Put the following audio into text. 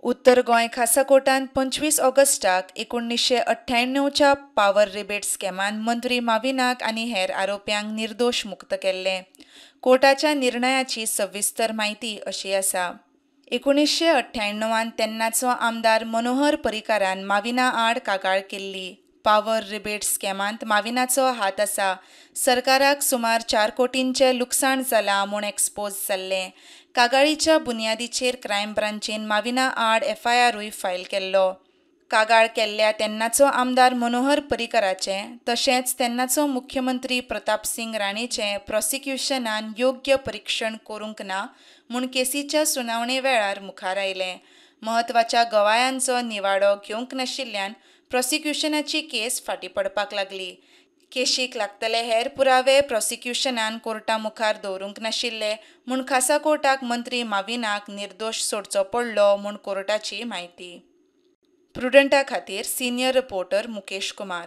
उत्तर गोंय खासा कोर्टान 25 ऑगस्टाक 1998च्या पॉवर रिबेट स्कॅमान मंत्री माविनाक आनी हेर आरोप्यांक निर्दोश मुक्त केल्ले. कोर्टाच्या निर्णयाची सविस्तर म्हायती अशी आसा. 1998त तेन्नाचो आमदार मनोहर पर्रीकारान माविना आड कागाळ केल्ली. पॉवर रिबेट स्कॅमांत माविनाचो हात आसा. सरकाराक सुमार 4 कोटींचें लुकसाण जालां म्हूण एक्सपोज जाल्लें. कागाळीच्या बुन्यादीचेर क्रायम ब्रांचीन माविना आड FIRूय फायल केल्लो. कागाळ केल्ल्या तेन्नाचो आमदार मनोहर पर्रीकाराचें तशेंच तेन्नाचो मुख्यमंत्री प्रतापसिंग राणेचें प्रॉसिक्युशनान योग्य परिक्षण करूंक ना म्हूण केसीच्या सुनावणे वेळार मुखार आयलें. म्हत्वाच्या गवायांचो निवाडो घेवंक नाशिल्ल्यान प्रॉसिक्युशनाची केस फाटीं पडपाक लागली. केशीक लागतले हेर पुरावे प्रॉसिक्युशनान कोर्टा मुखार दवरूंक नाशिल्ले म्हूण खासा कोर्टाक मंत्री माविनाक निर्दोश सोडचो पडलो म्हूण कोर्टाची म्हायती. प्रुडंटा खातीर सिनियर रिपोर्टर मुकेश कुमार.